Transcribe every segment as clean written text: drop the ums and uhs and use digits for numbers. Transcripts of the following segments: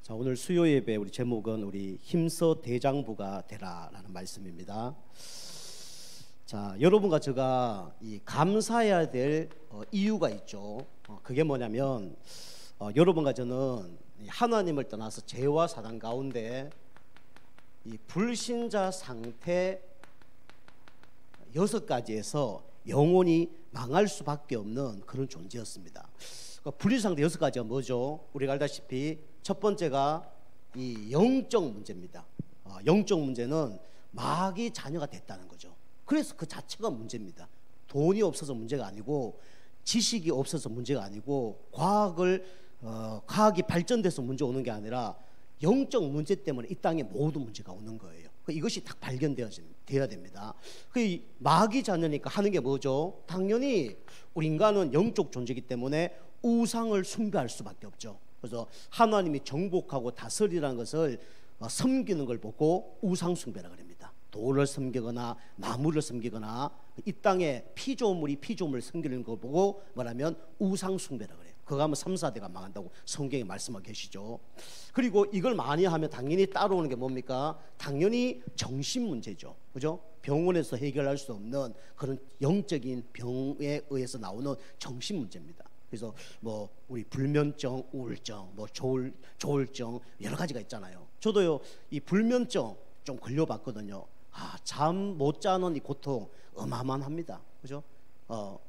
자, 오늘 수요 예배 우리 제목은 우리 힘써 대장부가 되라라는 말씀입니다. 자, 여러분과 제가 이 감사해야 될 이유가 있죠. 그게 뭐냐면 여러분과 저는 하나님을 떠나서 죄와 사단 가운데 이 불신자 상태 6가지에서 영원히 망할 수밖에 없는 그런 존재였습니다. 불신자 상태 6가지가 뭐죠? 우리가 알다시피 첫 번째가 이 영적 문제입니다. 영적 문제는 마귀 자녀가 됐다는 거죠. 그래서 그 자체가 문제입니다. 돈이 없어서 문제가 아니고, 지식이 없어서 문제가 아니고, 과학이 발전돼서 문제 오는 게 아니라 영적 문제 때문에 이 땅에 모든 문제가 오는 거예요. 이것이 딱 발견되어야 됩니다. 그 마귀 자녀니까 하는 게 뭐죠? 당연히 우리 인간은 영적 존재이기 때문에 우상을 숭배할 수밖에 없죠. 그래서 하나님이 정복하고 다스리라는 것을 섬기는 걸 보고 우상 숭배라 그럽니다. 돌을 섬기거나 나무를 섬기거나 이 땅에 피조물을 섬기는 걸 보고 뭐라면 우상 숭배라 그래요. 그거 하면 3, 4대가 망한다고 성경에 말씀하고 계시죠. 그리고 이걸 많이 하면 당연히 따라오는 게 뭡니까? 당연히 정신 문제죠. 그죠? 병원에서 해결할 수 없는 그런 영적인 병에 의해서 나오는 정신 문제입니다. 그래서 뭐 우리 불면증, 우울증, 뭐 조울증 여러 가지가 있잖아요. 저도요 이 불면증 좀 걸려봤거든요. 잠 못 자는 이 고통 어마어마합니다. 그죠?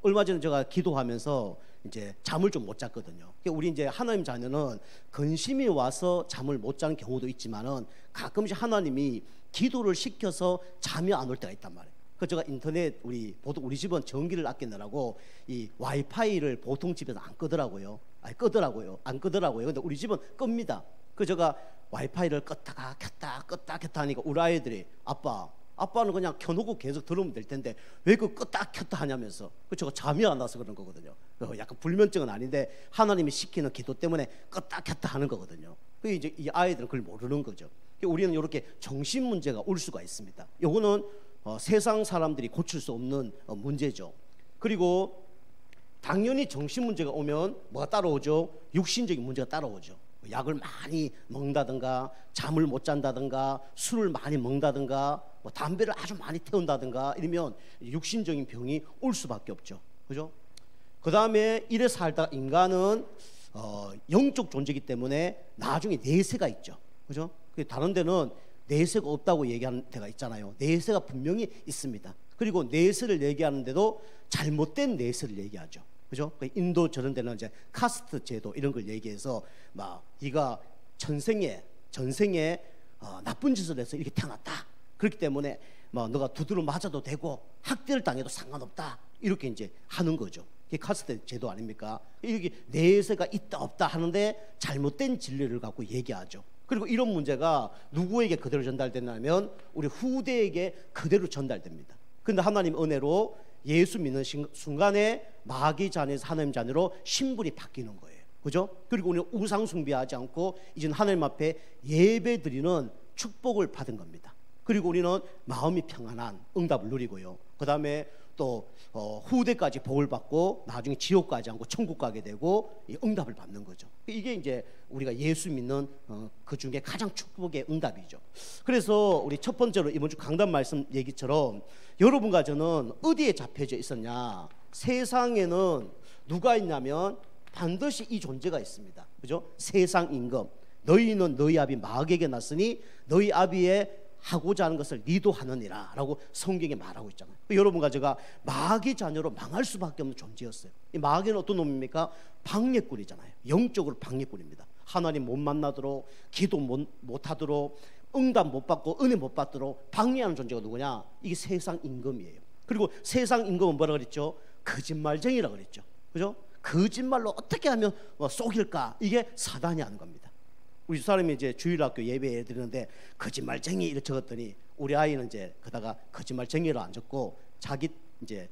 얼마 전에 제가 기도하면서 이제 잠을 좀 못 잤거든요. 우리 이제 하나님 자녀는 근심이 와서 잠을 못 자는 경우도 있지만은 가끔씩 하나님이 기도를 시켜서 잠이 안 올 때가 있단 말이에요. 그 제가 인터넷 보통 우리 집은 전기를 아끼느라고 이 와이파이를 보통 집에서 안 끄더라고요. 안 끄더라고요. 근데 우리 집은 끕니다. 그 제가 와이파이를 껐다가 켰다 하니까 우리 아이들이 아빠는 그냥 켜놓고 계속 들으면 될 텐데 왜 그 껐다 켰다 하냐면서 제가 잠이 안 와서 그런 거거든요. 약간 불면증은 아닌데 하나님이 시키는 기도 때문에 껐다 켰다 하는 거거든요. 그 이제 이 아이들은 그걸 모르는 거죠. 우리는 이렇게 정신 문제가 올 수가 있습니다. 요거는 세상 사람들이 고칠 수 없는 문제죠. 그리고 당연히 정신 문제가 오면 뭐가 따라오죠? 육신적인 문제가 따라오죠. 약을 많이 먹는다든가, 잠을 못 잔다든가, 술을 많이 먹는다든가, 뭐 담배를 아주 많이 태운다든가 이러면 육신적인 병이 올 수밖에 없죠. 그죠? 그 다음에 이래 살다가 인간은 영적 존재이기 때문에 나중에 내세가 있죠. 그죠? 다른 데는 내세가 없다고 얘기하는 데가 있잖아요. 내세가 분명히 있습니다. 그리고 내세를 얘기하는데도 잘못된 내세를 얘기하죠. 그죠? 인도 저런 데는 이제 카스트 제도 이런 걸 얘기해서 막 네가 전생에 나쁜 짓을 해서 이렇게 태어났다. 그렇기 때문에 막 너가 두드러 맞아도 되고 학대를 당해도 상관없다. 이렇게 이제 하는 거죠. 이게 카스트 제도 아닙니까? 이렇게 내세가 있다 없다 하는데 잘못된 진리를 갖고 얘기하죠. 그리고 이런 문제가 누구에게 그대로 전달되냐면 우리 후대에게 그대로 전달됩니다. 그런데 하나님 은혜로 예수 믿는 순간에 마귀 자녀에서 하나님 자녀로 신분이 바뀌는 거예요. 그죠? 그리고 우리는 우상 숭배하지 않고 이제는 하나님 앞에 예배 드리는 축복을 받은 겁니다. 그리고 우리는 마음이 평안한 응답을 누리고요. 그 다음에 또 후대까지 복을 받고 나중에 지옥 가지 않고 천국 가게 되고 응답을 받는 거죠. 이게 이제 우리가 예수 믿는 그 중에 가장 축복의 응답이죠. 그래서 우리 첫 번째로 이번 주 강단 말씀 얘기처럼 여러분과 저는 어디에 잡혀져 있었냐? 세상에는 누가 있냐면 반드시 이 존재가 있습니다. 그죠? 세상 임금. 너희는 너희 아비 마귀에게 났으니 너희 아비의 하고자 하는 것을 니도 하느니라 라고 성경에 말하고 있잖아요. 여러분과 제가 마귀 자녀로 망할 수밖에 없는 존재였어요. 이 마귀는 어떤 놈입니까? 방해꾼이잖아요. 영적으로 방해꾼입니다. 하나님 못 만나도록, 기도 못하도록, 응답 못 받고 은혜 못 받도록 방해하는 존재가 누구냐? 이게 세상 임금이에요. 그리고 세상 임금은 뭐라 그랬죠? 거짓말쟁이라 그랬죠. 그죠? 거짓말로 어떻게 하면 속일까? 이게 사단이 하는 겁니다. 우리 사람이 이제 주일학교 예배 드리는데 거짓말쟁이 이렇게 적었더니 우리 아이는 이제 그다가 거짓말쟁이로 안 적고 자기 이제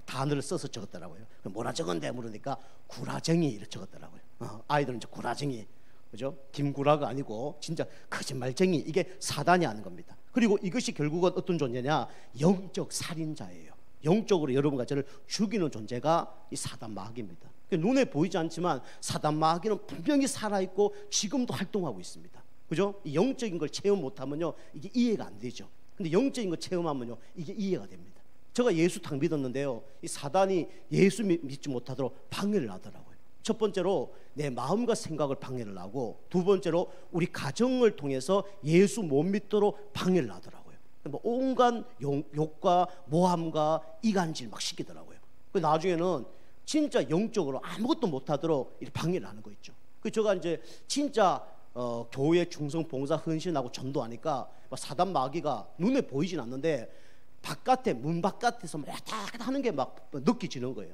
단어를 써서 적었더라고요. 뭐라 적었는데 물으니까 구라쟁이 이렇게 적었더라고요. 아이들은 이제 구라쟁이, 그죠? 김구라가 아니고 진짜 거짓말쟁이, 이게 사단이 하는 겁니다. 그리고 이것이 결국은 어떤 존재냐? 영적 살인자예요. 영적으로 여러분과 저를 죽이는 존재가 이 사단 마귀입니다. 눈에 보이지 않지만 사단 마귀는 분명히 살아있고 지금도 활동하고 있습니다. 그죠? 이 영적인 걸 체험 못하면요 이게 이해가 안 되죠. 근데 영적인 걸 체험하면요 이게 이해가 됩니다. 제가 예수 딱 믿었는데요, 이 사단이 예수 믿지 못하도록 방해를 하더라고요. 첫 번째로 내 마음과 생각을 방해를 하고, 두 번째로 우리 가정을 통해서 예수 못 믿도록 방해를 하더라고요. 뭐 온갖 욕과 모함과 이간질 막 시키더라고요. 나중에는 진짜 영적으로 아무것도 못하도록 이렇게 방해를 하는 거 있죠. 제가 이제 진짜 교회 충성 봉사 헌신하고 전도하니까 사단 마귀가 눈에 보이진 않는데 바깥에, 문 바깥에서 왔다 갔다 하는 게 막 느껴지는 거예요.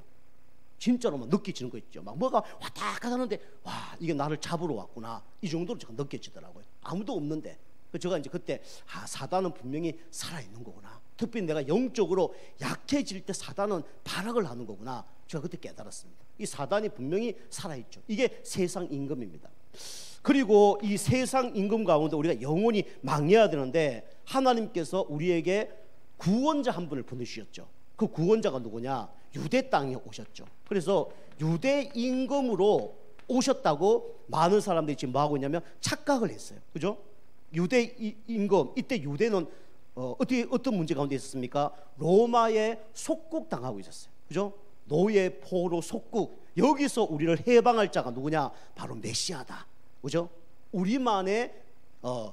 진짜로 막 느껴지는 거 있죠. 막 뭐가 왔다 갔다 하는데, 와, 이게 나를 잡으러 왔구나, 이 정도로 제가 느껴지더라고요. 아무도 없는데. 제가 이제 그때 사단은 분명히 살아있는 거구나, 특별히 내가 영적으로 약해질 때 사단은 발악을 하는 거구나, 제가 그때 깨달았습니다. 이 사단이 분명히 살아있죠. 이게 세상 임금입니다. 그리고 이 세상 임금 가운데 우리가 영원히 망해야 되는데, 하나님께서 우리에게 구원자 한 분을 보내주셨죠. 그 구원자가 누구냐? 유대 땅에 오셨죠. 그래서 유대 임금으로 오셨다고 많은 사람들이 지금 뭐 하고 있냐면 착각을 했어요. 그죠? 유대 임금, 이때 유대는 어떤 문제 가운데 있었습니까? 로마에 속국당하고 있었어요. 그죠? 노예, 포로, 속국. 여기서 우리를 해방할 자가 누구냐? 바로 메시아다. 그죠? 우리만의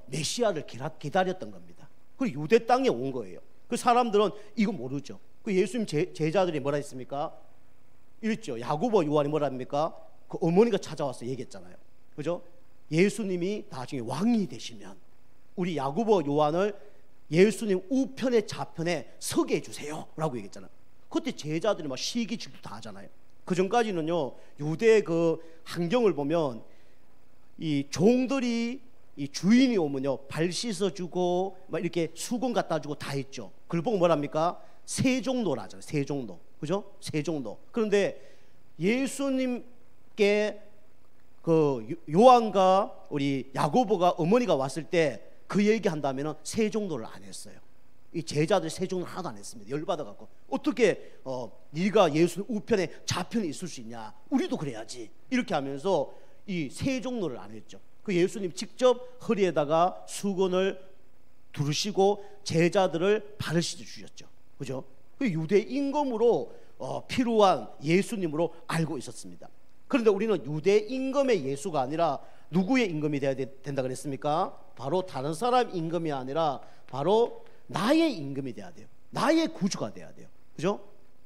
메시아를 기다렸던 겁니다. 그리고 유대 땅에 온 거예요. 그 사람들은 이거 모르죠. 그 예수님 제자들이 뭐라 했습니까? 이랬죠. 야고보, 요한이 뭐라 합니까? 그 어머니가 찾아와서 얘기했잖아요. 그죠? 예수님이 나중에 왕이 되시면 우리 야고보, 요한을 예수님 우편에 좌편에 서게 해주세요 라고 얘기했잖아요. 그때 제자들이 막 시기질투 다 하잖아요. 그 전까지는요, 유대 그 환경을 보면 이 종들이 이 주인이 오면요 발 씻어주고 막 이렇게 수건 갖다 주고 다 했죠. 그걸 보고 뭐랍니까? 세종노라 하잖아요. 세종노. 그죠? 세종노. 그런데 예수님께 그 요한과 우리 야고보가 어머니가 왔을 때 그 얘기 한다면은 세종노를 안 했어요. 이 제자들 세종노 하나도 안 했습니다. 열받아 갖고 어떻게 네가 예수 우편에 좌편에 있을 수 있냐? 우리도 그래야지. 이렇게 하면서 이 세종노를 안 했죠. 그 예수님 직접 허리에다가 수건을 두르시고 제자들을 발을 씻어 주셨죠. 그죠? 그 유대 임금으로 필요한 예수님으로 알고 있었습니다. 그런데 우리는 유대 임금의 예수가 아니라 누구의 임금이 되어야 된다 그랬습니까? 바로 다른 사람 임금이 아니라 바로 나의 임금이 돼야 돼요. 나의 구주가 돼야 돼요. 그죠?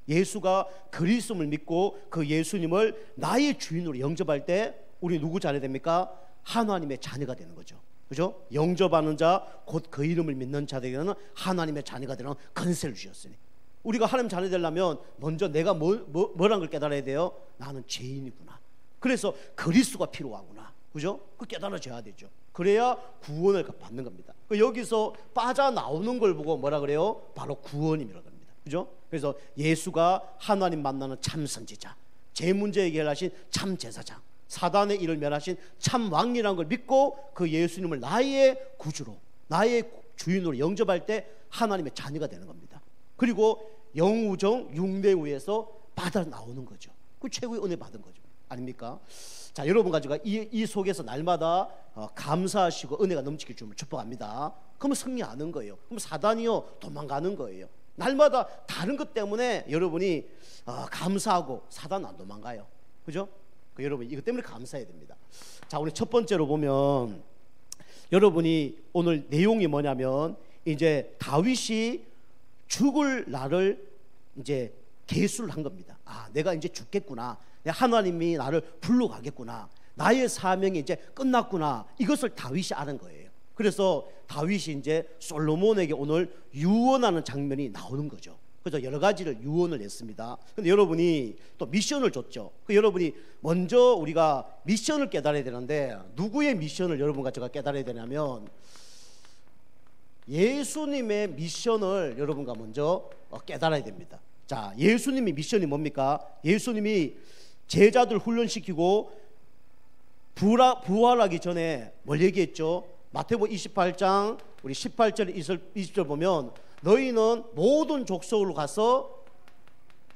예수가 그리스도를 믿고 그 예수님을 나의 주인으로 영접할 때 우리 누구 자녀 됩니까? 하나님의 자녀가 되는 거죠. 그죠? 영접하는 자, 곧 그 이름을 믿는 자들에게는 하나님의 자녀가 되는 권세를 주셨으니, 우리가 하나님 자녀 되려면 먼저 내가 뭐라는 걸 깨달아야 돼요? 나는 죄인이구나. 그래서 그리스도가 필요하구나. 그죠? 그 깨달아져야 되죠. 그래야 구원을 받는 겁니다. 여기서 빠져나오는 걸 보고 뭐라 그래요? 바로 구원임이라고 합니다. 그죠? 그래서 예수가 하나님 만나는 참 선지자, 제 문제 해결하신 참 제사장, 사단의 일을 멸하신 참 왕이라는 걸 믿고 그 예수님을 나의 구주로, 나의 주인으로 영접할 때 하나님의 자녀가 되는 겁니다. 그리고 영우정 육내우에서 받아 나오는 거죠. 그 최고의 은혜 받은 거죠. 아닙니까? 자, 여러분 가지고 이 속에서 날마다 감사하시고 은혜가 넘치길 주면 축복합니다. 그러면 승리하는 거예요. 그럼 사단이요 도망가는 거예요. 날마다 다른 것 때문에 여러분이 감사하고 사단 안 도망가요. 그죠? 여러분 이것 때문에 감사해야 됩니다. 자, 우리 첫 번째로 보면 여러분이 오늘 내용이 뭐냐면 이제 다윗이 죽을 날을 이제 계수를 한 겁니다. 아, 내가 이제 죽겠구나. 하나님이 나를 불러가겠구나. 나의 사명이 이제 끝났구나. 이것을 다윗이 아는 거예요. 그래서 다윗이 이제 솔로몬에게 오늘 유언하는 장면이 나오는 거죠. 그래서 여러 가지를 유언을 했습니다. 근데 여러분이 또 미션을 줬죠. 여러분이 먼저 우리가 미션을 깨달아야 되는데, 누구의 미션을 여러분과 제가 깨달아야 되냐면 예수님의 미션을 여러분과 먼저 깨달아야 됩니다. 자, 예수님의 미션이 뭡니까? 예수님이 제자들 훈련시키고 부활하기 전에 뭘 얘기했죠? 마태복음 28장 우리 18절 20절 보면 너희는 모든 족속으로 가서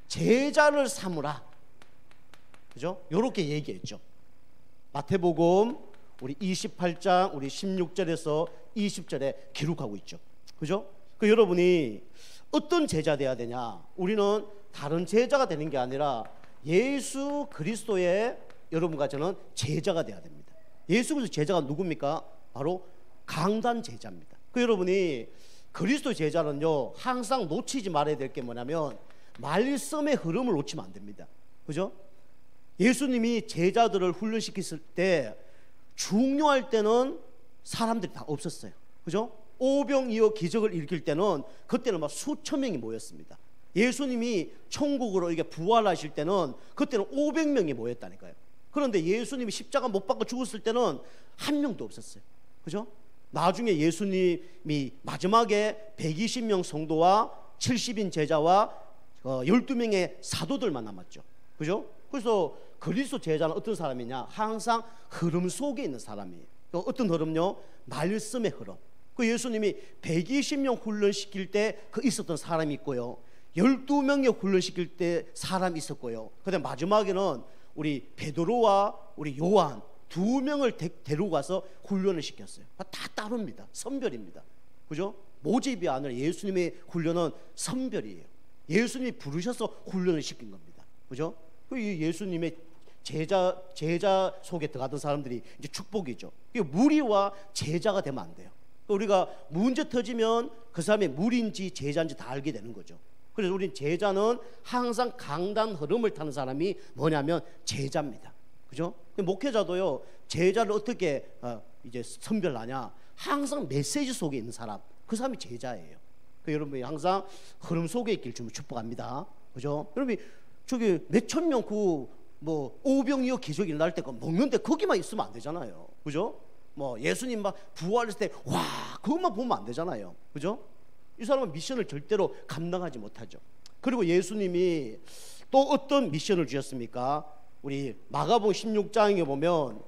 제자를 삼으라. 그죠? 요렇게 얘기했죠. 마태복음 우리 28장 우리 16절에서 20절에 기록하고 있죠. 그죠? 그 여러분이 어떤 제자 돼야 되냐? 우리는 다른 제자가 되는 게 아니라 예수 그리스도의 여러분과 저는 제자가 돼야 됩니다. 예수 그리스도 제자가 누굽니까? 바로 강단 제자입니다. 그 여러분이 그리스도 제자는요, 항상 놓치지 말아야 될 게 뭐냐면 말씀의 흐름을 놓치면 안 됩니다. 그죠? 예수님이 제자들을 훈련시켰을 때 중요할 때는 사람들이 다 없었어요. 그죠? 오병이어 기적을 일으킬 때는 그때는 막 수천 명이 모였습니다. 예수님이 천국으로 이게 부활하실 때는 그때는 500명이 모였다니까요. 그런데 예수님이 십자가 못 박아 죽었을 때는 한 명도 없었어요. 그죠? 나중에 예수님이 마지막에 120명 성도와 70인 제자와 12명의 사도들만 남았죠. 그죠? 그래서 그리스도 제자는 어떤 사람이냐? 항상 흐름 속에 있는 사람이에요. 어떤 흐름요? 말씀의 흐름. 그 예수님이 120명 훈련시킬 때 그 있었던 사람이 있고요, 12명의 훈련시킬 때 사람이 있었고요, 그 다음에 마지막에는 우리 베드로와 우리 요한 2명을 데리고 가서 훈련을 시켰어요. 다 따릅니다. 선별입니다. 그죠? 모집이 아니라 예수님의 훈련은 선별이에요. 예수님이 부르셔서 훈련을 시킨 겁니다. 그죠? 이 예수님의 제자 속에 들어가던 사람들이 이제 축복이죠. 무리와 제자가 되면 안 돼요. 우리가 문제 터지면 그 사람이 무리인지 제자인지 다 알게 되는 거죠. 그래서 우리 제자는 항상 강단 흐름을 타는 사람이 뭐냐면 제자입니다. 그죠? 목회자도요, 제자를 어떻게 이제 선별하냐? 항상 메시지 속에 있는 사람, 그 사람이 제자예요. 여러분이 항상 흐름 속에 있길 주면 축복합니다. 그죠? 여러분이 저기 몇천 명 뭐 오병이어 기적이 일어날 때 먹는데 거기만 있으면 안 되잖아요. 그죠? 뭐 예수님 막 부활했을 때 와, 그것만 보면 안 되잖아요. 그죠? 이 사람은 미션을 절대로 감당하지 못하죠. 그리고 예수님이 또 어떤 미션을 주셨습니까? 우리 마가복음 16장에 보면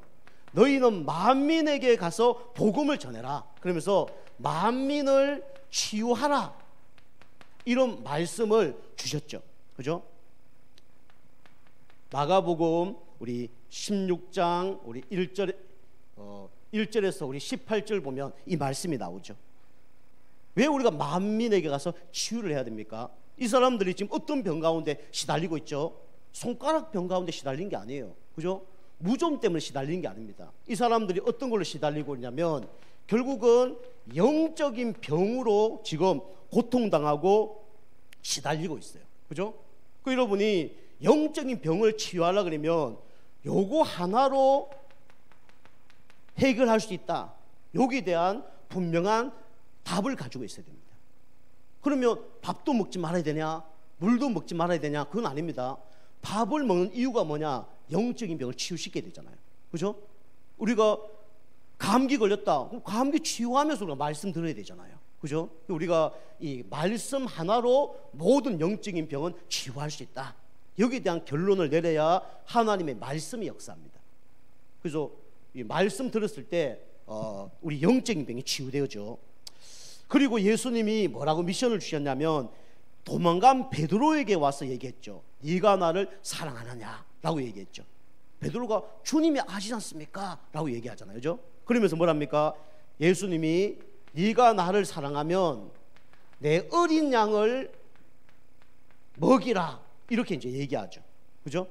너희는 만민에게 가서 복음을 전해라. 그러면서 만민을 치유하라. 이런 말씀을 주셨죠. 그죠? 마가복음 우리 16장 우리 1절에서 우리 18절 보면 이 말씀이 나오죠. 왜 우리가 만민에게 가서 치유를 해야 됩니까? 이 사람들이 지금 어떤 병 가운데 시달리고 있죠? 손가락 병 가운데 시달린 게 아니에요. 그죠? 무좀 때문에 시달린 게 아닙니다. 이 사람들이 어떤 걸로 시달리고 있냐면 결국은 영적인 병으로 지금 고통당하고 시달리고 있어요. 그죠? 그 여러분이 영적인 병을 치유하려고 그러면 요거 하나로 해결할 수 있다. 여기에 대한 분명한 답을 가지고 있어야 됩니다. 그러면 밥도 먹지 말아야 되냐? 물도 먹지 말아야 되냐? 그건 아닙니다. 밥을 먹는 이유가 뭐냐? 영적인 병을 치유시켜야 되잖아요. 그죠? 우리가 감기 걸렸다. 그럼 감기 치유하면서 우리가 말씀 들어야 되잖아요. 그죠? 우리가 이 말씀 하나로 모든 영적인 병은 치유할 수 있다. 여기에 대한 결론을 내려야 하나님의 말씀이 역사합니다. 그래서 이 말씀 들었을 때 우리 영적인 병이 치유되어져. 그리고 예수님이 뭐라고 미션을 주셨냐면 도망간 베드로에게 와서 얘기했죠. 네가 나를 사랑하느냐? 라고 얘기했죠. 베드로가 주님이 아시지 않습니까? 라고 얘기하잖아요. 그죠? 그러면서 뭐랍니까? 예수님이 네가 나를 사랑하면 내 어린 양을 먹이라. 이렇게 이제 얘기하죠. 그죠?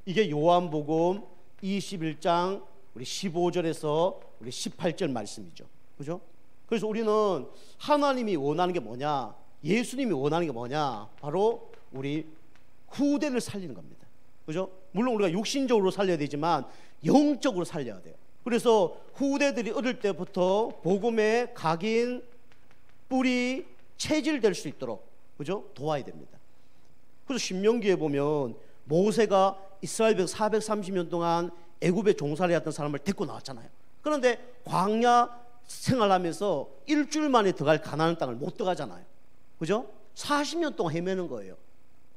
이게 요한복음 21장 우리 15절에서 우리 18절 말씀이죠. 그죠? 그래서 우리는 하나님이 원하는 게 뭐냐? 예수님이 원하는 게 뭐냐? 바로 우리 후대를 살리는 겁니다. 그죠? 물론 우리가 육신적으로 살려야 되지만 영적으로 살려야 돼요. 그래서 후대들이 어릴 때부터 복음의 각인, 뿌리, 체질될 수 있도록 그죠? 도와야 됩니다. 그래서 신명기에 보면 모세가 이스라엘 백 430년 동안 애굽에 종살이 했던 사람을 데리고 나왔잖아요. 그런데 광야 생활하면서 일주일 만에 들어갈 가나안 땅을 못 들어가잖아요. 그죠? 40년 동안 헤매는 거예요.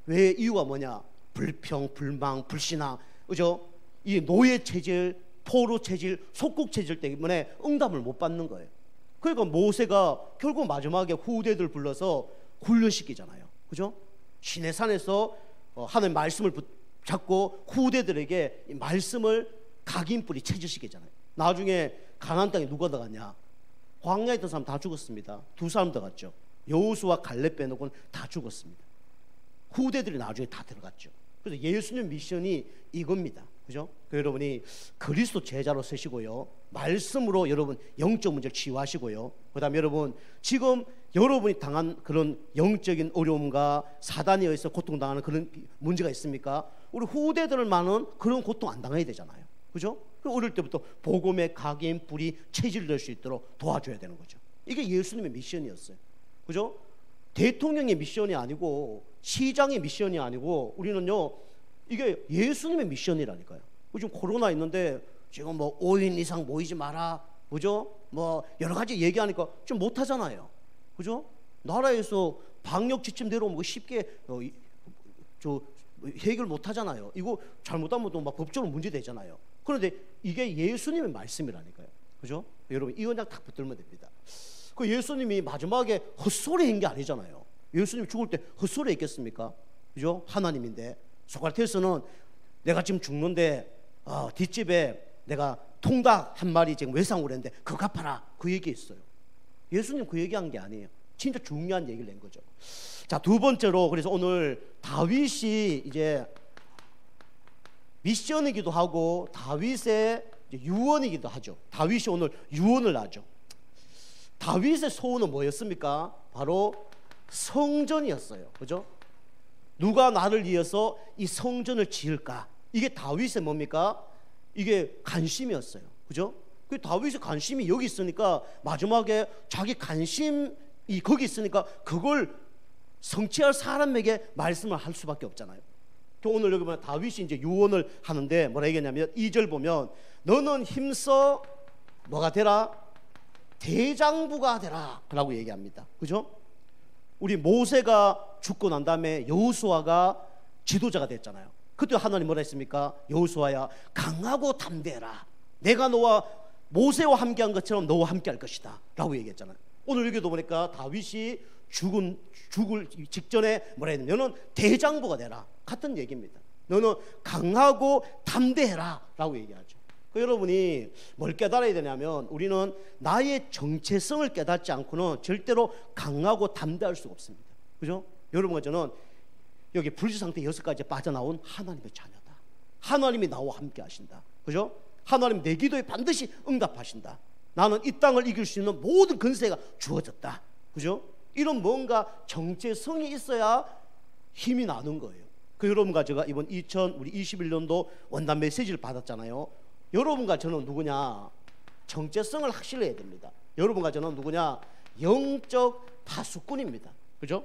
왜? 이유가 뭐냐? 불평, 불망, 불신앙, 그죠? 이 노예 체질, 포로 체질, 속국 체질 때문에 응답을 못 받는 거예요. 그러니까 모세가 결국 마지막에 후대들 불러서 훈련시키잖아요. 그죠? 시내산에서 하나님 말씀을 자꾸 후대들에게 이 말씀을 각인뿌리 채질시키잖아요. 나중에 가나안 땅에 누가 들어갔냐? 광야에 있던 사람 다 죽었습니다. 두 사람 들어갔죠. 여호수와 갈렙 빼놓고는 다 죽었습니다. 후대들이 나중에 다 들어갔죠. 그래서 예수님 미션이 이겁니다. 그죠? 여러분이 그리스도 제자로 서시고요, 말씀으로 여러분 영적 문제를 치유하시고요, 그 다음에 여러분 지금 여러분이 당한 그런 영적인 어려움과 사단에 의해서 고통당하는 그런 문제가 있습니까? 우리 후대들만은 그런 고통 안 당해야 되잖아요. 그죠? 어릴 때부터 복음의 각인 뿌리 체질될 수 있도록 도와줘야 되는 거죠. 이게 예수님의 미션이었어요. 그죠? 대통령의 미션이 아니고 시장의 미션이 아니고 우리는요, 이게 예수님의 미션이라니까요. 지금 코로나 있는데 지금 뭐 5인 이상 모이지 마라, 그죠? 뭐 여러 가지 얘기하니까 좀 못하잖아요. 그죠? 나라에서 방역 지침 내려오면 뭐 쉽게 해결 못하잖아요. 이거 잘못하면 또 막 법적으로 문제되잖아요. 그런데 이게 예수님의 말씀이라니까요. 그죠? 여러분 이 언약 딱 붙들면 됩니다. 그 예수님이 마지막에 헛소리 한 게 아니잖아요. 예수님이 죽을 때 헛소리 했겠습니까? 그죠? 하나님인데. 소크라테스는 내가 지금 죽는데 뒷집에 내가 통닭 한 마리 지금 외상으로 했는데 그거 갚아라, 그 얘기했어요. 예수님 그 얘기한 게 아니에요. 진짜 중요한 얘기를 낸 거죠. 자, 두 번째로, 그래서 오늘 다윗이 이제 미션이기도 하고 다윗의 유언이기도 하죠. 다윗이 오늘 유언을 하죠. 다윗의 소원은 뭐였습니까? 바로 성전이었어요. 그죠? 누가 나를 위해서 이 성전을 지을까? 이게 다윗의 뭡니까? 이게 관심이었어요. 그죠? 그 다윗의 관심이 여기 있으니까 마지막에 자기 관심이 거기 있으니까 그걸 성취할 사람에게 말씀을 할 수밖에 없잖아요. 오늘 여기 보면 다윗이 이제 유언을 하는데 뭐라 얘기했냐면 2절 보면 너는 힘써 뭐가 되라? 대장부가 되라 라고 얘기합니다. 그죠? 우리 모세가 죽고 난 다음에 여호수아가 지도자가 됐잖아요. 그때 하나님 뭐라 했습니까? 여호수아야 강하고 담대해라. 내가 너와 모세와 함께한 것처럼 너와 함께할 것이다 라고 얘기했잖아요. 오늘 여기도 보니까 다윗이 죽을 직전에 뭐라 했냐면 너는 대장부가 되라, 같은 얘기입니다. 너는 강하고 담대해라 라고 얘기하죠. 여러분이 뭘 깨달아야 되냐면 우리는 나의 정체성을 깨닫지 않고는 절대로 강하고 담대할 수가 없습니다. 그죠? 여러분과 저는 여기 불지상태 6가지에 빠져나온 하나님의 자녀다. 하나님이 나와 함께 하신다. 그죠? 하나님 내 기도에 반드시 응답하신다. 나는 이 땅을 이길 수 있는 모든 근세가 주어졌다. 그죠? 이런 뭔가 정체성이 있어야 힘이 나는 거예요. 여러분과 제가 이번 2021년도 원단 메시지를 받았잖아요. 여러분과 저는 누구냐? 정체성을 확실히 해야 됩니다. 여러분과 저는 누구냐? 영적 파수꾼입니다. 그죠?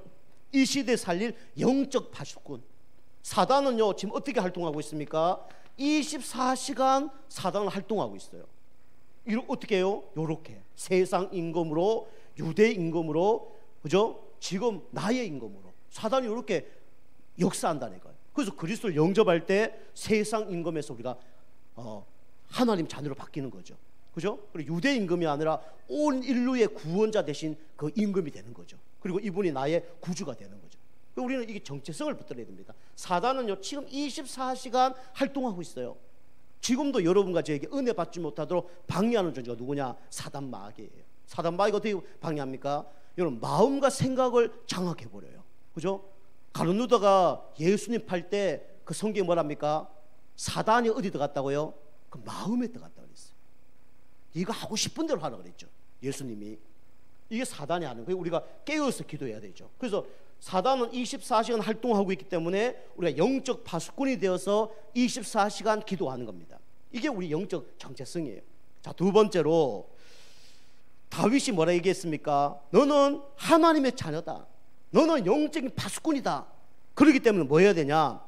이 시대에 살릴 영적 파수꾼. 사단은요 지금 어떻게 활동하고 있습니까? 24시간 사단은 활동하고 있어요. 어떻게 해요? 요렇게 세상 임금으로, 유대 임금으로, 그죠? 지금 나의 임금으로 사단이 이렇게 역사한다니까요. 그래서 그리스도를 영접할 때 세상 임금에서 우리가 하나님 자녀로 바뀌는 거죠. 그죠? 그리고 유대 임금이 아니라 온 인류의 구원자 대신 그 임금이 되는 거죠. 그리고 이분이 나의 구주가 되는 거죠. 우리는 이게 정체성을 붙들어야 됩니다. 사단은요 지금 24시간 활동하고 있어요. 지금도 여러분과 저에게 은혜 받지 못하도록 방해하는 존재가 누구냐? 사단 마귀예요. 사단 마귀가 어떻게 방해합니까? 여러분 마음과 생각을 장악해버려요. 그죠? 가룟 유다가 예수님 팔 때 그 성경에 뭐랍니까? 사단이 어디 들어갔다고요? 그 마음에 들어갔다 그랬어요. 네가 하고 싶은 대로 하라 그랬죠. 예수님이. 이게 사단이 하는 거예요. 우리가 깨어서 기도해야 되죠. 그래서 사단은 24시간 활동하고 있기 때문에 우리가 영적 파수꾼이 되어서 24시간 기도하는 겁니다. 이게 우리 영적 정체성이에요. 자, 두 번째로 다윗이 뭐라 얘기했습니까? 너는 하나님의 자녀다. 너는 영적인 파수꾼이다. 그렇기 때문에 뭐 해야 되냐?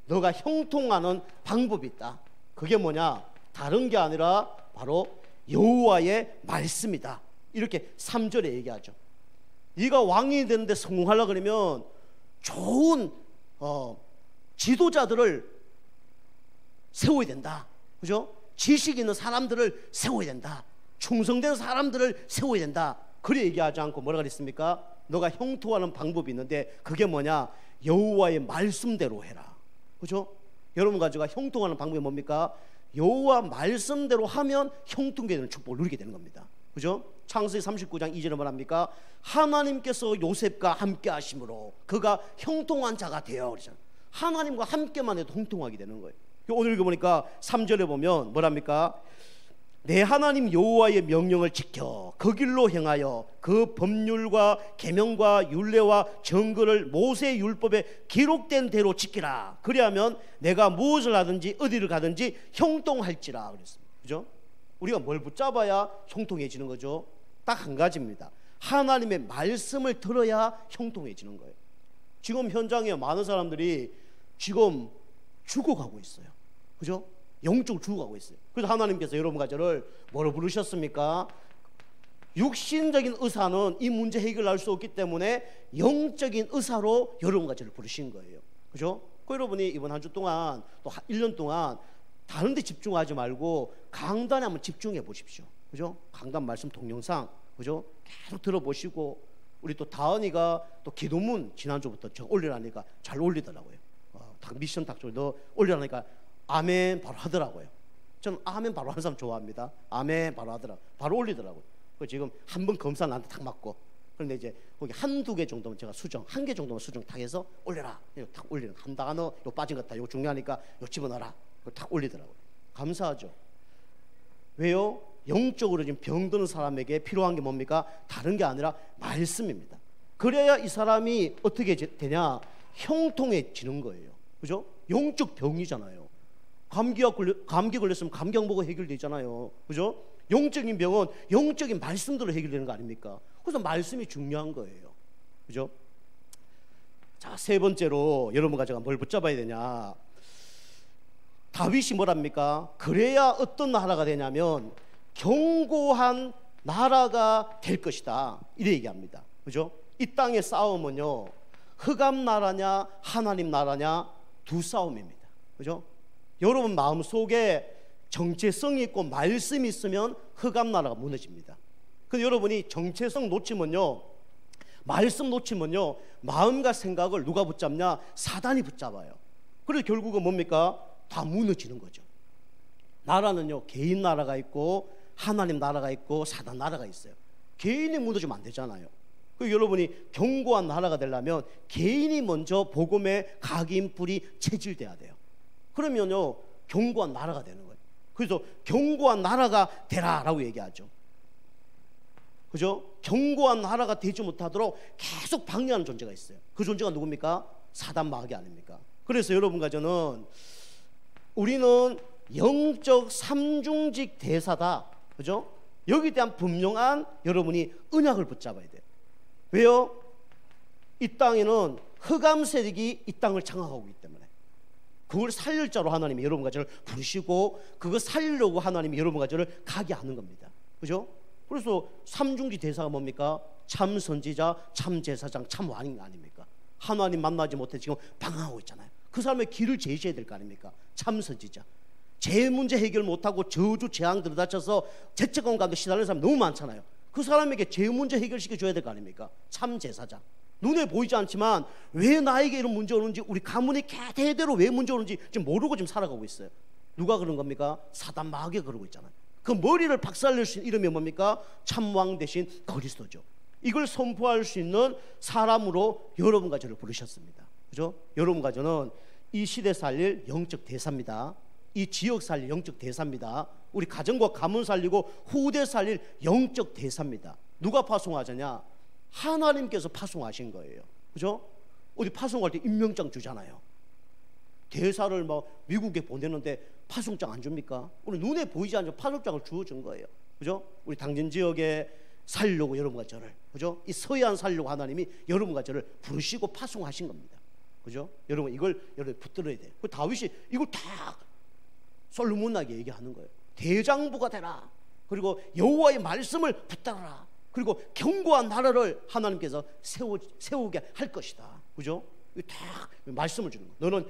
너가 형통하는 방법이 있다. 그게 뭐냐? 다른 게 아니라 바로 여호와의 말씀이다. 이렇게 3절에 얘기하죠. 네가 왕이 되는데 성공하려고 그러면 좋은 지도자들을 세워야 된다. 그죠? 지식 있는 사람들을 세워야 된다. 충성된 사람들을 세워야 된다. 그래 얘기하지 않고 뭐라 그랬습니까? 너가 형통하는 방법이 있는데 그게 뭐냐? 여호와의 말씀대로 해라. 그죠? 여러분 가지고 형통하는 방법이 뭡니까? 여호와 말씀대로 하면 형통하게 되는 축복을 누리게 되는 겁니다. 그죠? 창세기 39장 2절에 뭐랍니까? 하나님께서 요셉과 함께 하심으로 그가 형통한 자가 되어. 그러잖아요. 하나님과 함께만 해도 형통하게 되는 거예요. 오늘 읽어보니까 3절에 보면 뭐랍니까? 내 하나님 여호와의 명령을 지켜 그 길로 행하여 그 법률과 계명과 율례와 정거를 모세의 율법에 기록된 대로 지키라. 그리하면 내가 무엇을 하든지 어디를 가든지 형통할지라 그랬습니다. 그죠? 우리가 뭘 붙잡아야 형통해지는 거죠? 딱 한 가지입니다. 하나님의 말씀을 들어야 형통해지는 거예요. 지금 현장에 많은 사람들이 지금 죽어가고 있어요. 그죠? 영적으로 죽어가고 있어요. 그래서 하나님께서 여러분 가정을 뭐로 부르셨습니까? 육신적인 의사는 이 문제 해결할 수 없기 때문에 영적인 의사로 여러분 가정을 부르신 거예요. 그죠? 그 여러분이 이번 한 주 동안 또 1년 동안 다른 데 집중하지 말고 강단에 한번 집중해 보십시오. 그죠? 강단 말씀 동영상 그죠? 계속 들어보시고 우리 또 다은이가 또 기도문 지난주부터 저 올리라니까 잘 올리더라고요. 미션 닥쳐도 올리라니까 아멘 바로 하더라고요. 저는 아멘 바로 하는 사람 좋아합니다. 아멘 바로 하더라고요. 바로 올리더라고요. 지금 한 번 검사 나한테 탁 맞고 그런데 이제 거기 한두 개 정도면 제가 수정, 한 개 정도만 수정 탁 해서 올려라. 이거 탁 올리는 한 단어 요 빠진 것 다 요 중요하니까 요 집어넣어라. 그걸 탁 올리더라고요. 감사하죠. 왜요? 영적으로 지금 병드는 사람에게 필요한 게 뭡니까? 다른 게 아니라 말씀입니다. 그래야 이 사람이 어떻게 되냐? 형통해지는 거예요. 그죠? 영적 병이잖아요. 감기 걸렸으면 감기약 먹어 해결되잖아요. 그죠? 영적인 병은 영적인 말씀대로 해결되는 거 아닙니까? 그래서 말씀이 중요한 거예요. 그죠? 자, 세 번째로 여러분 가져가 뭘 붙잡아야 되냐? 다윗이 뭐랍니까? 그래야 어떤 나라가 되냐면 견고한 나라가 될 것이다. 이래 얘기합니다. 그죠? 이 땅의 싸움은요, 흑암 나라냐 하나님 나라냐 두 싸움입니다. 그죠? 여러분 마음속에 정체성이 있고 말씀이 있으면 흑암 나라가 무너집니다. 근데 여러분이 정체성 놓치면요, 말씀 놓치면요, 마음과 생각을 누가 붙잡냐? 사단이 붙잡아요. 그래서 결국은 뭡니까? 다 무너지는 거죠. 나라는요, 개인 나라가 있고 하나님 나라가 있고 사단 나라가 있어요. 개인이 무너지면 안 되잖아요. 그 여러분이 견고한 나라가 되려면 개인이 먼저 복음의 각인 불이 체질돼야 돼요. 그러면요, 견고한 나라가 되는 거예요. 그래서 견고한 나라가 되라라고 얘기하죠. 그죠? 견고한 나라가 되지 못하도록 계속 방해하는 존재가 있어요. 그 존재가 누굽니까? 사단 마귀 아닙니까? 그래서 여러분과 저는 우리는 영적 삼중직 대사다. 그죠? 여기에 대한 분명한 여러분이 언약을 붙잡아야 돼요. 왜요? 이 땅에는 흑암 세력이 이 땅을 장악하고 있기 때문에 그걸 살릴 자로 하나님이 여러분과 저를 부르시고 그거 살리려고 하나님이 여러분과 저를 가게 하는 겁니다. 그죠? 그래서 삼중지 대사가 뭡니까? 참 선지자, 참 제사장, 참 왕인 아닙니까? 하나님 만나지 못해 지금 방황하고 있잖아요. 그 사람의 길을 제시해야 될 거 아닙니까? 참 선지자. 제 문제 해결 못하고 저주 재앙 들이닥쳐서 죄책감 가운데 시달리는 사람 너무 많잖아요. 그 사람에게 제 문제 해결시켜 줘야 될 거 아닙니까? 참 제사장. 눈에 보이지 않지만 왜 나에게 이런 문제 오는지, 우리 가문이 대대로 왜 문제 오는지 지금 모르고 지금 살아가고 있어요. 누가 그런 겁니까? 사단 마귀가 그러고 있잖아요. 그 머리를 박살낼 수 있는 이름이 뭡니까? 참왕 대신 그리스도죠. 이걸 선포할 수 있는 사람으로 여러분과 저를 부르셨습니다. 그죠? 여러분과 저는 이 시대 살릴 영적 대사입니다. 이 지역 살릴 영적 대사입니다. 우리 가정과 가문 살리고 후대 살릴 영적 대사입니다. 누가 파송하자냐? 하나님께서 파송하신 거예요. 그죠? 어디 파송할 때 임명장 주잖아요. 대사를 막 미국에 보내는데 파송장 안 줍니까? 우리 눈에 보이지 않는 파송장을 주어준 거예요. 그죠? 우리 당진 지역에 살려고 여러분과 저를, 그죠? 이 서해안 살려고 하나님이 여러분과 저를 부르시고 파송하신 겁니다. 그죠? 여러분 이걸 여러분 붙들어야 돼요. 그 다윗이 이걸 다 솔로몬에게 얘기하는 거예요. 대장부가 되라. 그리고 여호와의 말씀을 붙들어라. 그리고 견고한 나라를 하나님께서 세우게 할 것이다. 그죠? 다 말씀을 주는 거예요. 너는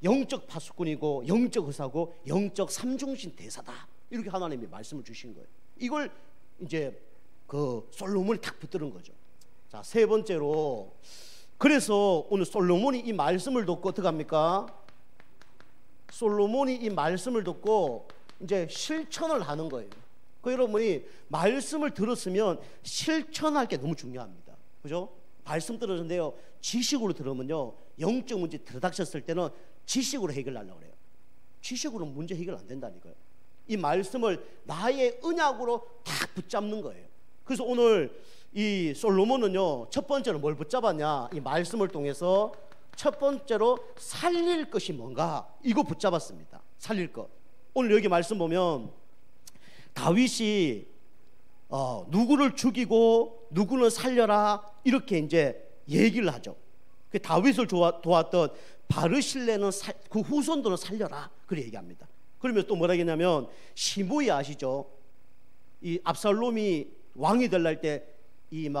영적 파수꾼이고 영적 의사고 영적 삼중신 대사다. 이렇게 하나님이 말씀을 주신 거예요. 이걸 이제 그 솔로몬이 탁 붙드는 거죠. 자, 세 번째로, 그래서 오늘 솔로몬이 이 말씀을 듣고 어떻게 합니까? 솔로몬이 이 말씀을 듣고 이제 실천을 하는 거예요. 그 여러분이 말씀을 들었으면 실천할 게 너무 중요합니다. 그죠? 말씀 들었는데요, 지식으로 들으면요, 영적 문제 들어닥쳤을 때는 지식으로 해결하려고 그래요. 지식으로는 문제 해결 안 된다니까요. 이 말씀을 나의 언약으로 딱 붙잡는 거예요. 그래서 오늘 이 솔로몬은요, 첫 번째로 뭘 붙잡았냐, 이 말씀을 통해서 첫 번째로 살릴 것이 뭔가, 이거 붙잡았습니다. 살릴 것. 오늘 여기 말씀 보면 다윗이 누구를 죽이고 누구는 살려라, 이렇게 이제 얘기를 하죠. 그 다윗을 도왔던 바르실레는 그 후손들은 살려라, 그렇게 얘기합니다. 그러면 또 뭐라 했냐면, 시므이 아시죠? 이 압살롬이 왕이 될날 때 이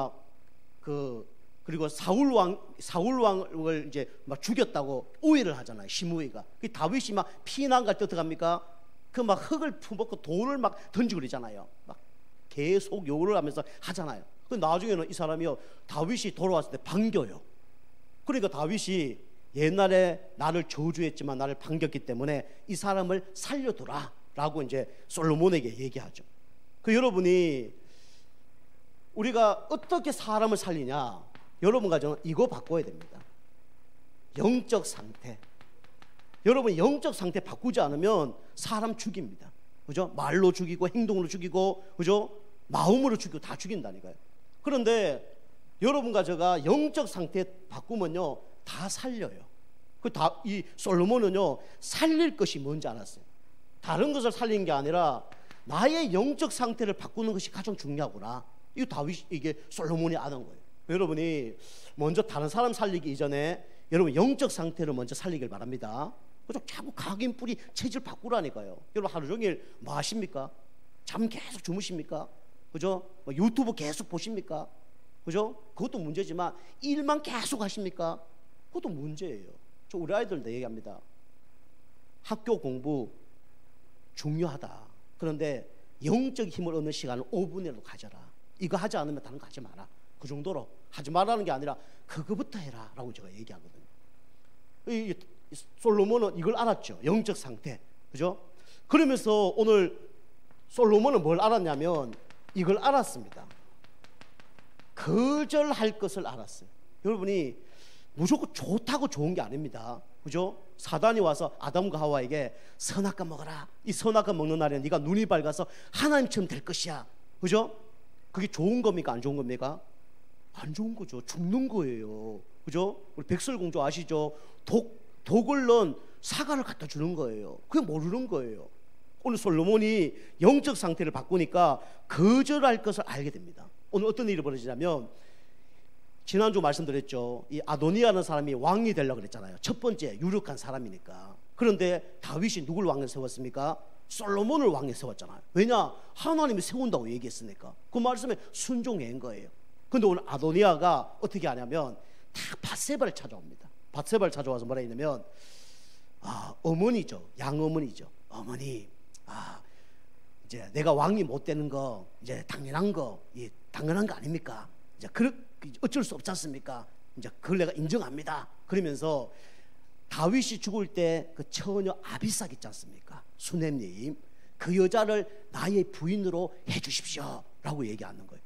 그리고 사울 왕을 이제 막 죽였다고 오해를 하잖아요. 시므이가. 그 다윗이 막 피난 갈 때 어떡합니까? 그 막 흙을 품었고 돌을 막 던지고 그러잖아요. 막 계속 욕을 하면서 하잖아요. 그 나중에는 이 사람이요, 다윗이 돌아왔을 때 반겨요. 그러니까 다윗이 옛날에 나를 저주했지만 나를 반겼기 때문에 이 사람을 살려두라 라고 이제 솔로몬에게 얘기하죠. 그 여러분이 우리가 어떻게 사람을 살리냐, 여러분과 저는 이거 바꿔야 됩니다. 영적 상태. 여러분 영적 상태 바꾸지 않으면 사람 죽입니다. 그죠? 말로 죽이고 행동으로 죽이고, 그죠? 마음으로 죽이고 다 죽인다니까요. 그런데 여러분과 제가 영적 상태 바꾸면요, 다 살려요. 이 솔로몬은요, 살릴 것이 뭔지 알았어요. 다른 것을 살리는 게 아니라 나의 영적 상태를 바꾸는 것이 가장 중요하구나. 이게 솔로몬이 아는 거예요. 여러분이 먼저 다른 사람 살리기 이전에 여러분 영적 상태를 먼저 살리길 바랍니다. 그죠? 자꾸 각인 뿌리 체질 바꾸라니까요. 여러분 하루 종일 뭐 하십니까? 잠 계속 주무십니까? 그죠? 유튜브 계속 보십니까? 그죠? 그것도 문제지만 일만 계속 하십니까? 그것도 문제예요. 저 우리 아이들도 얘기합니다. 학교 공부 중요하다. 그런데 영적 힘을 얻는 시간을 5분이라도 가져라. 이거 하지 않으면 다른 거 하지 마라. 그 정도로 하지 말라는 게 아니라 그거부터 해라 라고 제가 얘기하거든요. 이 솔로몬은 이걸 알았죠. 영적 상태. 그죠? 그러면서 오늘 솔로몬은 뭘 알았냐면 이걸 알았습니다. 거절할 것을 알았어요. 여러분이 무조건 좋다고 좋은 게 아닙니다. 그죠? 사단이 와서 아담과 하와에게 선악과 먹어라. 이 선악과 먹는 날에는 네가 눈이 밝아서 하나님처럼 될 것이야. 그죠? 그게 좋은 겁니까? 안 좋은 겁니까? 안 좋은 거죠. 죽는 거예요. 그죠? 우리 백설공주 아시죠? 독을 넣은 사과를 갖다 주는 거예요. 그게 모르는 거예요. 오늘 솔로몬이 영적 상태를 바꾸니까 거절할 것을 알게 됩니다. 오늘 어떤 일이 벌어지냐면, 지난주 말씀드렸죠. 이 아도니아라는 사람이 왕이 되려고 그랬잖아요. 첫 번째 유력한 사람이니까. 그런데 다윗이 누굴 왕에 세웠습니까? 솔로몬을 왕에 세웠잖아요. 왜냐? 하나님이 세운다고 얘기했으니까. 그 말씀에 순종한 거예요. 그런데 오늘 아도니아가 어떻게 하냐면 다 밧세바를 찾아옵니다. 밧세바를 찾아와서 뭐라 했냐면, 어머니죠. 양어머니죠. 어머니, 이제 내가 왕이 못 되는 거 이제 당연한 거 아닙니까? 이제 어쩔 수 없지 않습니까? 이제 그걸 내가 인정합니다. 그러면서 다윗이 죽을 때 그 처녀 아비삭 있지 않습니까? 수넴님, 그 여자를 나의 부인으로 해주십시오 라고 얘기하는 거예요.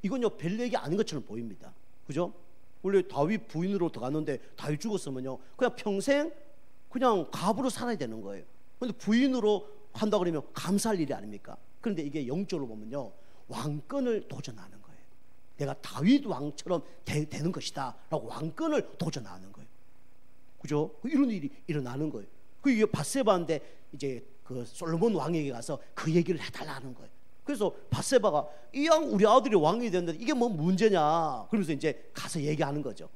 이건요 별 얘기 아닌 것처럼 보입니다. 그죠? 원래 다윗 부인으로 들어갔는데 다윗 죽었으면요 그냥 평생 그냥 갑으로 살아야 되는 거예요. 그런데 부인으로 한다 그러면 감사할 일이 아닙니까? 그런데 이게 영적으로 보면요 왕권을 도전하는 거예요. 내가 다윗 왕처럼 되는 것이다 라고 왕권을 도전하는 거예요. 그죠? 이런 일이 일어나는 거예요. 이게 밧세바인데 이제 그 솔로몬 왕에게 가서 그 얘기를 해달라는 거예요. 그래서 밧세바가 이왕 우리 아들이 왕이 됐는데 이게 뭐 문제냐? 그러면서 이제 가서 얘기하는 거죠.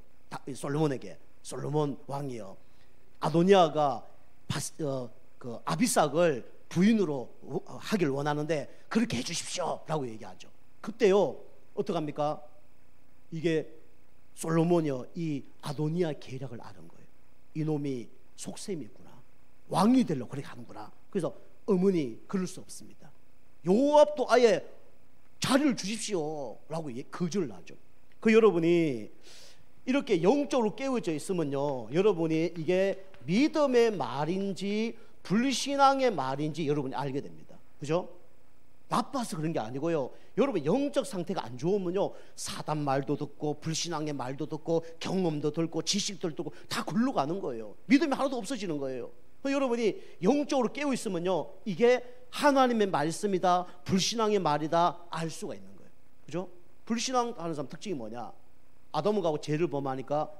솔로몬에게. 솔로몬 왕이요, 아도니아가 그 아비삭을 부인으로 하길 원하는데 그렇게 해주십시오 라고 얘기하죠. 그때요 어떡합니까? 이게 솔로몬이요 이 아도니아 계략을 아는 거예요. 이놈이 속셈이 있구나. 왕이 되려고 그렇게 하는구나. 그래서 어머니 그럴 수 없습니다. 요압도 아예 자리를 주십시오 라고 거절을 하죠. 여러분이 이렇게 영적으로 깨어져 있으면요 여러분이 이게 믿음의 말인지 불신앙의 말인지 여러분이 알게 됩니다. 그죠? 나빠서 그런 게 아니고요. 여러분 영적 상태가 안 좋으면요, 사단 말도 듣고 불신앙의 말도 듣고 경험도 듣고 지식도 듣고 다 굴러가는 거예요. 믿음이 하나도 없어지는 거예요. 여러분이 영적으로 깨어 있으면요, 이게 하나님의 말씀이다 불신앙의 말이다 알 수가 있는 거예요. 그죠? 불신앙 하는 사람 특징이 뭐냐? 아담을 가고 죄를 범하니까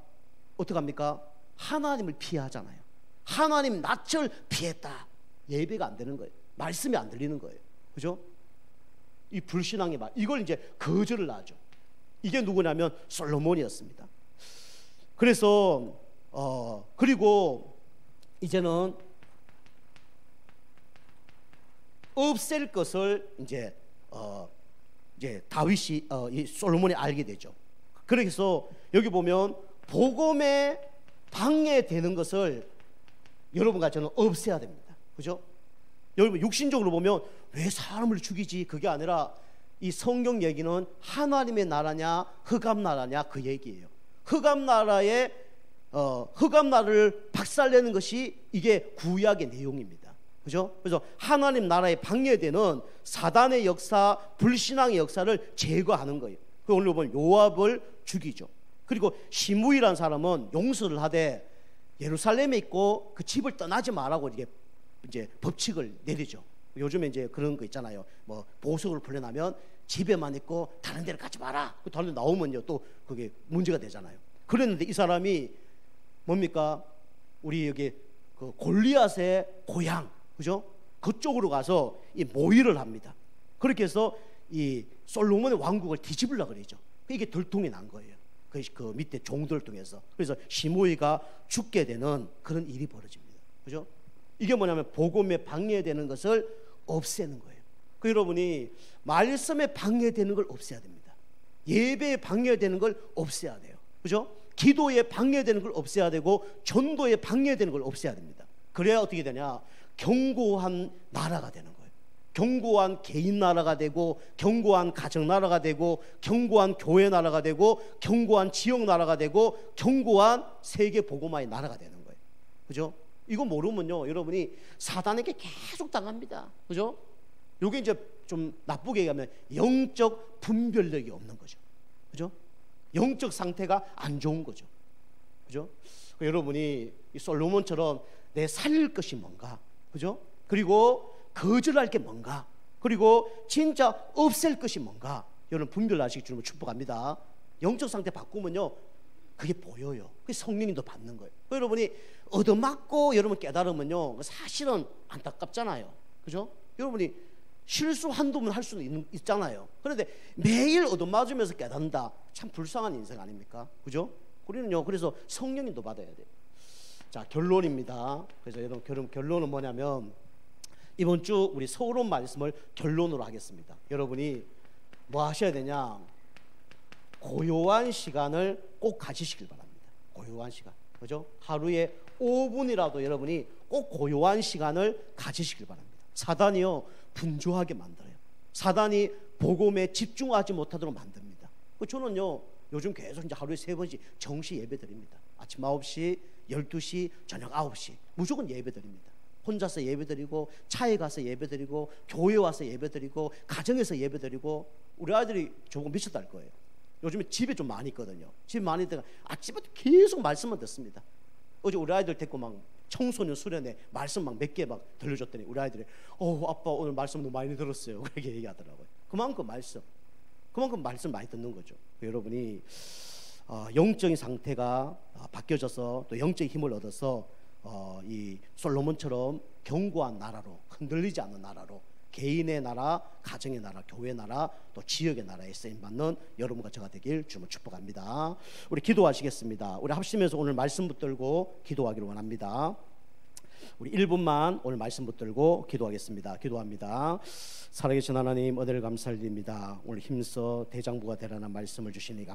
어떡합니까? 하나님을 피하잖아요. 하나님 낯을 피했다. 예배가 안 되는 거예요. 말씀이 안 들리는 거예요. 그죠? 이 불신앙의 말, 이걸 이제 거절을 하죠. 이게 누구냐면 솔로몬이었습니다. 그래서 그리고 이제는 없앨 것을 이제 다윗이 이 솔로몬이 알게 되죠. 그래서 여기 보면 복음에 방해되는 것을 여러분과 저는 없애야 됩니다. 그죠? 여러분 육신적으로 보면 왜 사람을 죽이지? 그게 아니라 이 성경 얘기는 하나님의 나라냐 흑암 나라냐 그 얘기예요. 흑암 나라를 박살내는 것이 이게 구약의 내용입니다. 그죠? 그래서 하나님 나라에 방해되는 사단의 역사, 불신앙의 역사를 제거하는 거예요. 오늘 보면 요압을 죽이죠. 그리고 시므이라는 사람은 용서를 하되 예루살렘에 있고 그 집을 떠나지 말라고 이제 법칙을 내리죠. 요즘에 이제 그런 거 있잖아요. 뭐 보석을 풀려나면 집에만 있고 다른 데를 가지 마라. 다른 데 나오면요 또 그게 문제가 되잖아요. 그랬는데 이 사람이 뭡니까? 우리 여기 그 골리앗의 고향, 그죠? 그쪽으로 가서 이 모의를 합니다. 그렇게 해서 이 솔로몬의 왕국을 뒤집으려고 그러죠. 이게 들통이 난 거예요. 그 밑에 종들을 통해서. 그래서 시므이가 죽게 되는 그런 일이 벌어집니다. 그죠? 이게 뭐냐면 복음에 방해되는 것을 없애는 거예요. 그 여러분이 말씀에 방해되는 걸 없애야 됩니다. 예배에 방해되는 걸 없애야 돼요. 그죠? 기도에 방해되는 걸 없애야 되고 전도에 방해되는 걸 없애야 됩니다. 그래야 어떻게 되냐? 견고한 나라가 되는 거예요. 견고한 개인 나라가 되고 견고한 가정 나라가 되고 견고한 교회 나라가 되고 견고한 지역 나라가 되고 견고한 세계 복음화의 나라가 되는 거예요. 그죠? 이거 모르면요 여러분이 사단에게 계속 당합니다. 그죠? 요게 이제 좀 나쁘게 얘기하면 영적 분별력이 없는 거죠. 그죠? 영적 상태가 안 좋은 거죠. 그죠? 여러분이 이 솔로몬처럼 내 살릴 것이 뭔가, 그죠? 그리고 거절할 게 뭔가, 그리고 진짜 없앨 것이 뭔가, 여러분 분별하시기 주님을 축복합니다. 영적 상태 바꾸면요 그게 보여요. 그게 성령님도 받는 거예요. 여러분이 얻어맞고 여러분 깨달으면요 사실은 안타깝잖아요. 그죠? 여러분이 실수 한두 번 할 수는 있잖아요. 그런데 매일 얻어맞으면서 깨닫는다, 참 불쌍한 인생 아닙니까? 그죠? 우리는요 그래서 성령님도 받아야 돼요. 자, 결론입니다. 그래서 여러분 결론은 뭐냐면 이번 주 우리 서론 말씀을 결론으로 하겠습니다. 여러분이 뭐 하셔야 되냐? 고요한 시간을 꼭 가지시길 바랍니다. 고요한 시간, 그죠? 하루에 5분이라도 여러분이 꼭 고요한 시간을 가지시길 바랍니다. 사단이요 분주하게 만들어요. 사단이 복음에 집중하지 못하도록 만듭니다. 저는요 요즘 계속 이제 하루에 3번씩 정시 예배 드립니다. 아침 9시, 12시, 저녁 9시 무조건 예배 드립니다. 혼자서 예배 드리고 차에 가서 예배 드리고 교회 와서 예배 드리고 가정에서 예배 드리고. 우리 아이들이 조금 미쳤다 거예요. 요즘에 집에 좀 많이 있거든요. 집에 많이 있다가 아침부터 계속 말씀만 듣습니다. 어제 우리 아이들 데리고 막 청소년 수련회 말씀 막 몇 개 막 들려줬더니 우리 아이들이 아빠 오늘 말씀 너무 많이 들었어요. 그렇게 얘기하더라고요. 그만큼 말씀 많이 듣는 거죠. 여러분이 영적인 상태가 바뀌어져서 또 영적인 힘을 얻어서 이 솔로몬처럼 견고한 나라로, 흔들리지 않는 나라로, 개인의 나라, 가정의 나라, 교회 나라, 또 지역의 나라에 쓰임받는 여러분과 저가 되길 주님을 축복합니다. 우리 기도하시겠습니다. 우리 합심해서 오늘 말씀 붙들고 기도하기를 원합니다. 우리 1분만 오늘 말씀 붙들고 기도하겠습니다. 기도합니다. 살아계신 하나님, 은혜를 감사드립니다. 오늘 힘써 대장부가 되라는 말씀을 주시니 감사합니다.